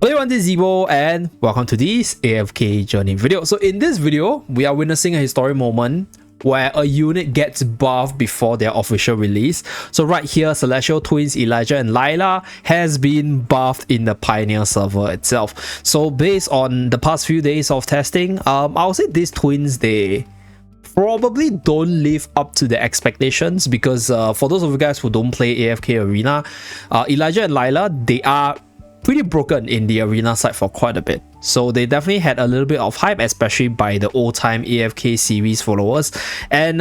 Hello everyone, this is Zeeebo and welcome to this AFK journey video. So in this video, we are witnessing a historic moment where a unit gets buffed before their official release. So right here, Celestial Twins Elijah and Lila has been buffed in the Pioneer server itself. So based on the past few days of testing, I'll say these twins, they probably don't live up to the expectations because for those of you guys who don't play AFK Arena, Elijah and Lila, they are pretty broken in the arena side for quite a bit. So they definitely had a little bit of hype, especially by the old time AFK series followers. And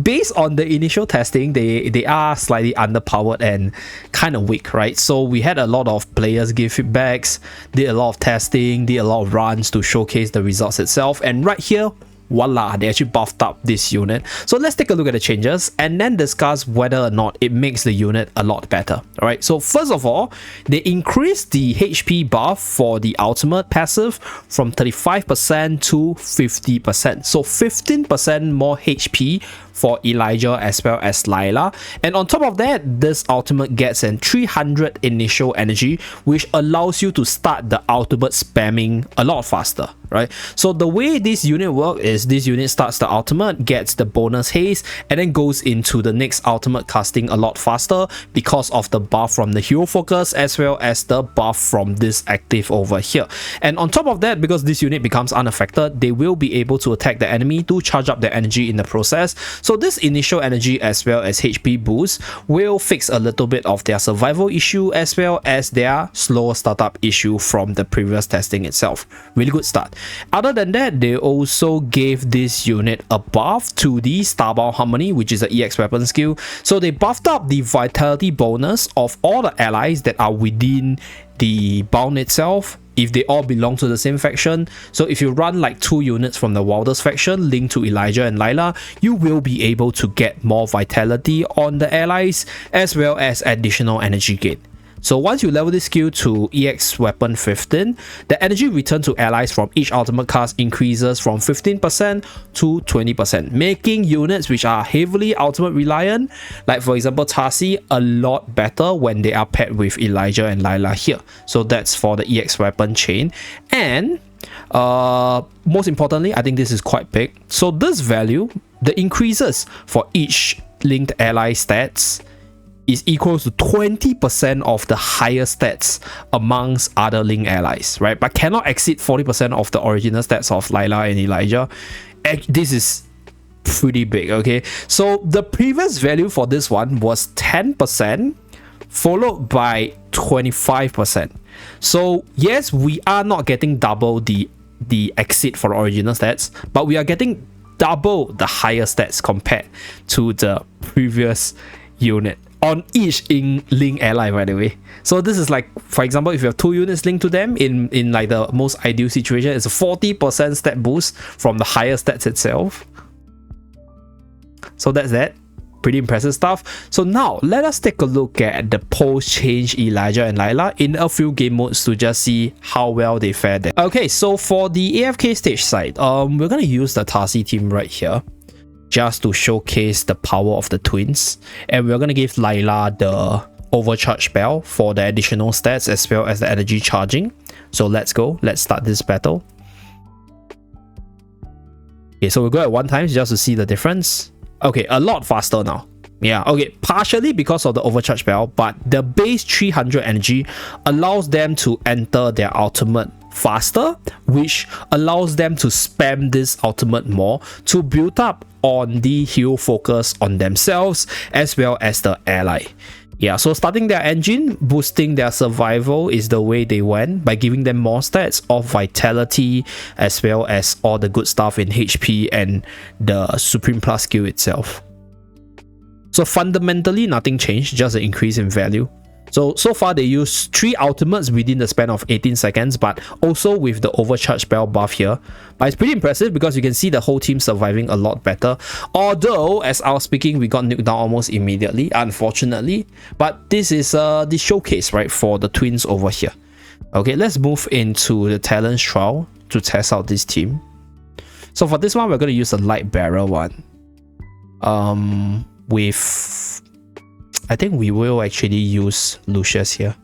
based on the initial testing, they are slightly underpowered and kind of weak, right? So we had a lot of players give feedbacks, did a lot of testing, did a lot of runs to showcase the results itself. And right here, voila, they actually buffed up this unit. So let's take a look at the changes and then discuss whether or not it makes the unit a lot better. All right, so first of all, they increased the HP buff for the ultimate passive from 35% to 50%. So 15% more HP for Elijah as well as Lila. And on top of that, this ultimate gets an 300 initial energy, which allows you to start the ultimate spamming a lot faster, right? So the way this unit works is this unit starts the ultimate, gets the bonus haste, and then goes into the next ultimate casting a lot faster because of the buff from the hero focus as well as the buff from this active over here. And on top of that, because this unit becomes unaffected, they will be able to attack the enemy to charge up their energy in the process. So this initial energy as well as HP boost will fix a little bit of their survival issue as well as their slower startup issue from the previous testing itself. Really good start. Other than that, they also gave this unit a buff to the Starbound Harmony, which is an EX weapon skill. So they buffed up the vitality bonus of all the allies that are within the bound itself, if they all belong to the same faction. So if you run like 2 units from the Wilders faction linked to Elijah and Lila, you will be able to get more vitality on the allies as well as additional energy gain. So once you level this skill to EX weapon 15, the energy return to allies from each ultimate cast increases from 15% to 20%, making units which are heavily ultimate reliant, like for example Tarsi, a lot better when they are paired with Elijah and Lila here. So that's for the EX weapon chain. And most importantly, I think this is quite big. So this value, the increases for each linked ally stats, is equal to 20% of the higher stats amongst other link allies, right? But cannot exceed 40% of the original stats of Lila and Elijah. This is pretty big, okay? So the previous value for this one was 10%, followed by 25%. So yes, we are not getting double the exit for the original stats, but we are getting double the higher stats compared to the previous unit on each link ally, by the way. So this is like, for example, if you have 2 units linked to them in like the most ideal situation, it's a 40% stat boost from the higher stats itself. So that's that. Pretty impressive stuff. So now let us take a look at the post change Elijah and Lila in a few game modes to just see how well they fared there. Okay, so for the AFK stage side, we're gonna use the Tarsi team right here just to showcase the power of the twins, and we're gonna give Lila the overcharge spell for the additional stats as well as the energy charging. So let's go, let's start this battle. Okay, so we'll go at 1 time just to see the difference. Okay, a lot faster now. Yeah, okay, partially because of the overcharge spell, but the base 300 energy allows them to enter their ultimate faster, which allows them to spam this ultimate more to build up on the hero focus on themselves as well as the ally. Yeah, so starting their engine, boosting their survival is the way they went by giving them more stats of vitality as well as all the good stuff in HP and the Supreme Plus skill itself. So fundamentally nothing changed, just an increase in value. So far they used 3 ultimates within the span of 18 seconds, but also with the overcharge spell buff here. But it's pretty impressive because you can see the whole team surviving a lot better. Although, as I was speaking, we got nuked down almost immediately, unfortunately. But this is the showcase, right, for the twins over here. Okay, let's move into the talents trial to test out this team. So for this one, we're going to use a light bearer one. With I think we will actually use Lucius here.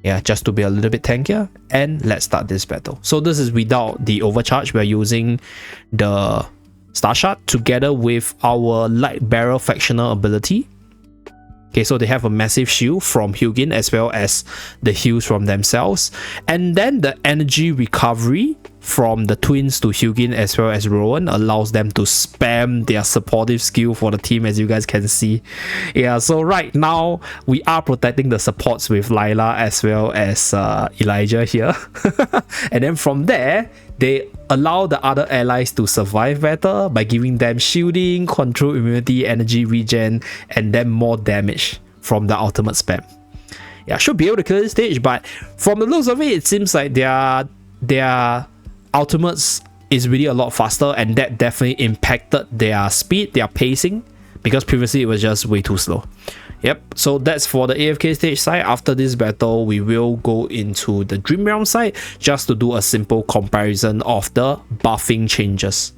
Yeah, just to be a little bit tankier. And let's start this battle. So this is without the overcharge. We're using the Star Shard together with our Light Barrel Factional ability. Okay, so they have a massive shield from Hugin as well as the heals from themselves. And then the energy recovery from the twins to Hugin as well as Rowan allows them to spam their supportive skill for the team, as you guys can see. Yeah, so right now we are protecting the supports with Layla as well as Elijah here. And then from there, they allow the other allies to survive better by giving them shielding, control immunity, energy regen, and then more damage from the ultimate spam. Yeah, should be able to kill this stage, but from the looks of it, it seems like their ultimates is really a lot faster, and that definitely impacted their speed, their pacing, because previously it was just way too slow. Yep, so that's for the AFK stage side. After this battle, we will go into the Dream Realm side just to do a simple comparison of the buffing changes.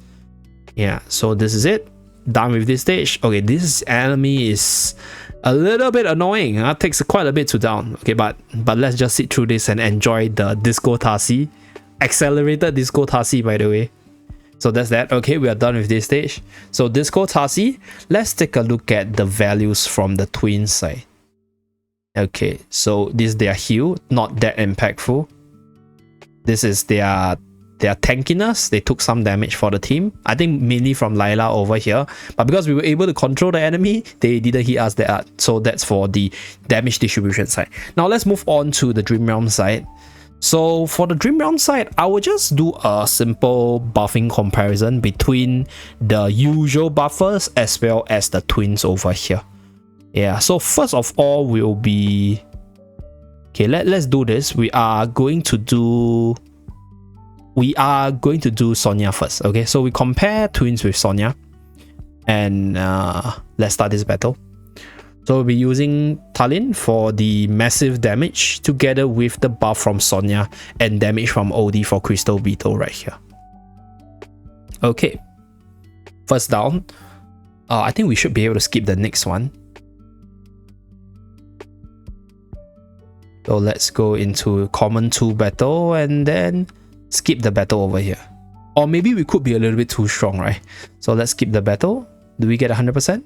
Yeah, so this is it. Done with this stage. Okay, this enemy is a little bit annoying. It takes quite a bit to down. Okay, but let's just sit through this and enjoy the Disco Tassi. Accelerated Disco Tassi, by the way. So that's that. Okay, we are done with this stage. So Disco Tassi, let's take a look at the values from the twin side. Okay, so this is their heal, not that impactful. This is their tankiness. They took some damage for the team. I think mainly from Layla over here. But because we were able to control the enemy, they didn't hit us that. So that's for the damage distribution side. Now let's move on to the Dream Realm side. So for the Dream Realm side, I will just do a simple buffing comparison between the usual buffers as well as the twins over here. Yeah, so first of all will be... Okay, let's do this. We are going to do Sonya first. Okay, so we compare twins with Sonya. And let's start this battle. So we'll be using Talin for the massive damage together with the buff from Sonya and damage from OD for Crystal Beetle right here. Okay. First down. I think we should be able to skip the next one. So let's go into Common 2 battle and then skip the battle over here. Or maybe we could be a little bit too strong, right? So let's skip the battle. Do we get 100%?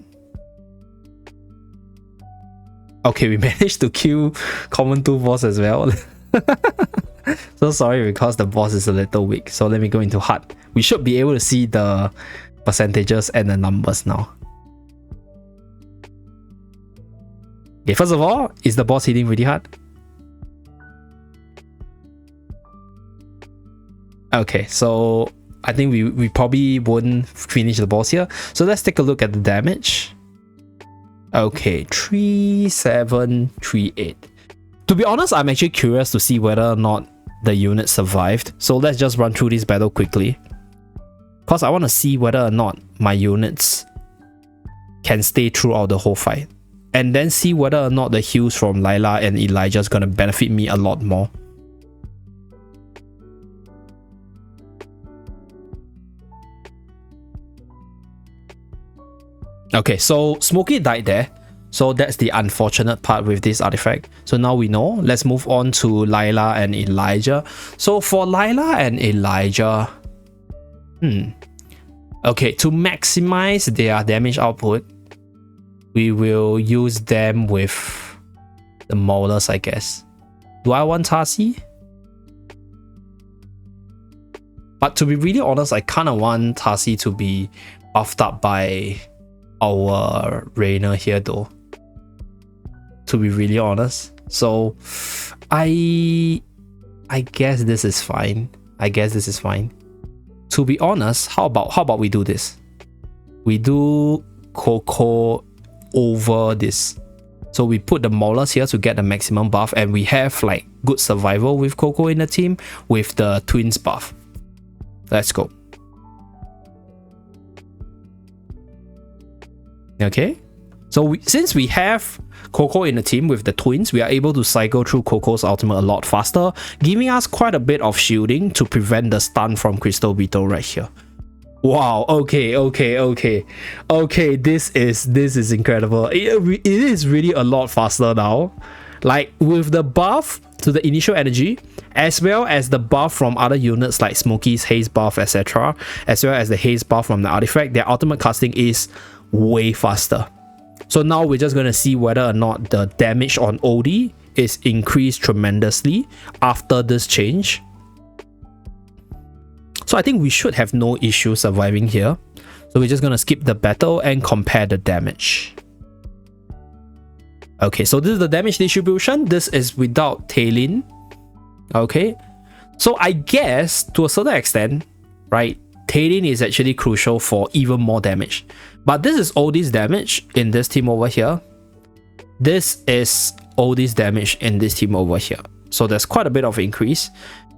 Okay, we managed to kill Common 2 boss as well. So sorry because the boss is a little weak. So let me go into hard. We should be able to see the percentages and the numbers now. Okay, first of all, is the boss hitting really hard? Okay, so I think we probably won't finish the boss here. So let's take a look at the damage. Okay, 3738. To be honest, I'm actually curious to see whether or not the unit survived. So let's just run through this battle quickly. Because I want to see whether or not my units can stay throughout the whole fight. And then see whether or not the heals from Layla and Elijah is going to benefit me a lot more. Okay, so Smokey died there. So that's the unfortunate part with this artifact. So now we know. Let's move on to Layla and Elijah. So for Layla and Elijah... Okay, to maximize their damage output, we will use them with the Maulers, I guess. Do I want Tassi? But to be really honest, I kind of want Tassi to be buffed up by our Reina here though, to be really honest. So I guess this is fine. To be honest, how about we do this? We do Coco over this. So we put the Maulers here to get the maximum buff, and we have like good survival with Coco in the team with the twins buff. Let's go. Okay, so since we have Coco in the team with the twins, we are able to cycle through Coco's ultimate a lot faster, giving us quite a bit of shielding to prevent the stun from Crystal Beetle right here. Wow, okay, this is incredible. It is really a lot faster now. Like with the buff, to the initial energy, as well as the buff from other units like Smokey's haze buff, etc., as well as the haze buff from the artifact, their ultimate casting is way faster. So now we're just going to see whether or not the damage on OD is increased tremendously after this change. So I think we should have no issue surviving here. So we're just going to skip the battle and compare the damage. Okay, so this is the damage distribution. This is without Talin. Okay, so I guess to a certain extent, right, Talin is actually crucial for even more damage. But this is all this damage in this team over here. This is all this damage in this team over here. So there's quite a bit of increase.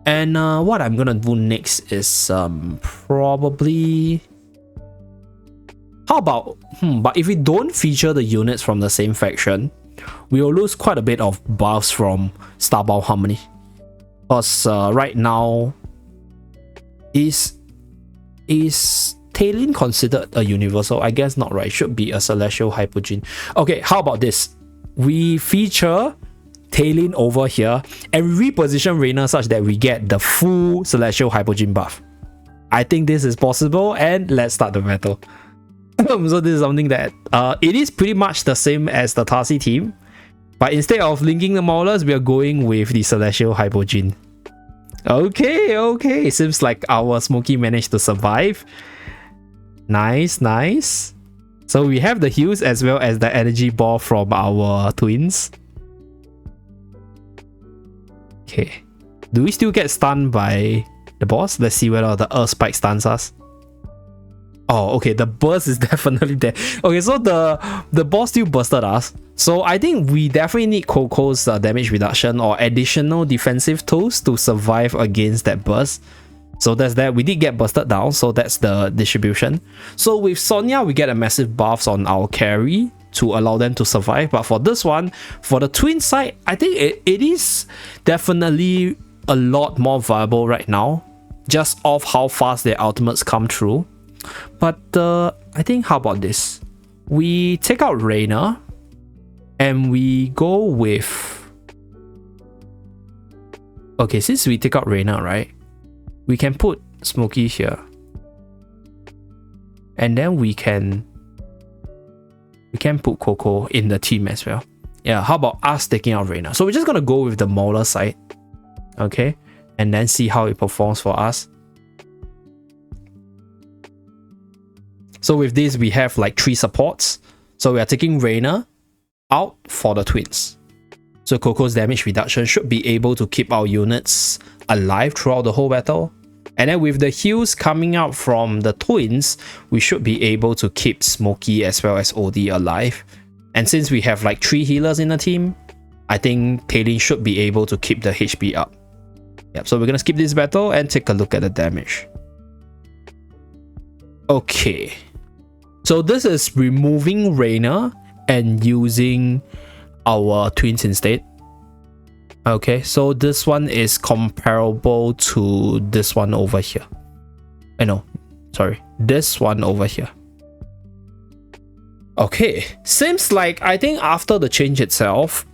And what I'm gonna do next is probably... How about... but if we don't feature the units from the same faction, we will lose quite a bit of buffs from Starbound Harmony. Because right now... Is Talin considered a universal? I guess not, right? Should be a celestial hypogean. Okay, how about this? We feature Talin over here and reposition Reina such that we get the full celestial hypogean buff. I think this is possible, and let's start the battle. So this is something that it is pretty much the same as the Tarsi team, but instead of linking the Maulers, we are going with the celestial hypogean. Okay, seems like our Smokey managed to survive. Nice. So we have the heals as well as the energy ball from our twins. Okay, do we still get stunned by the boss? Let's see whether the Earth Spike stuns us. Oh, okay, the burst is definitely there. Okay, so the boss still bursted us. So I think we definitely need Coco's damage reduction or additional defensive tools to survive against that burst. So that's that. We did get busted down, so that's the distribution. So with Sonya, we get a massive buffs on our carry to allow them to survive. But for this one, for the twin side, I think it is definitely a lot more viable right now, just off how fast their ultimates come through. But I think, how about this? We take out Reina and we go with... Okay, since we take out Reina, right? We can put Smokey here. And then we can put Coco in the team as well. Yeah, how about us taking out Reina? So we're just gonna go with the Mauler side. Okay, and then see how it performs for us. So with this, we have like 3 supports. So we are taking Reina out for the twins. So Coco's damage reduction should be able to keep our units alive throughout the whole battle. And then with the heals coming out from the twins, we should be able to keep Smokey as well as OD alive. And since we have like 3 healers in the team, I think Talin should be able to keep the HP up. Yep, so we're gonna skip this battle and take a look at the damage. Okay. So this is removing Reina and using our twins instead. Okay, so this one is comparable to this one over here. This one over here. Okay, seems like I think after the change itself,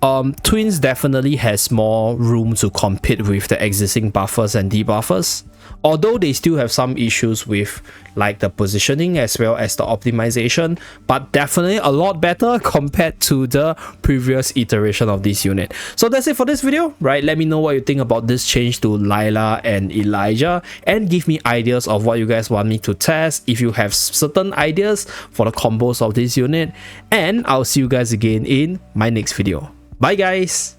twins definitely has more room to compete with the existing buffers and debuffers. Although they still have some issues with like the positioning as well as the optimization, but definitely a lot better compared to the previous iteration of this unit. So that's it for this video, right? Let me know what you think about this change to Layla and Elijah, and give me ideas of what you guys want me to test if you have certain ideas for the combos of this unit. And I'll see you guys again in my next video. Bye guys!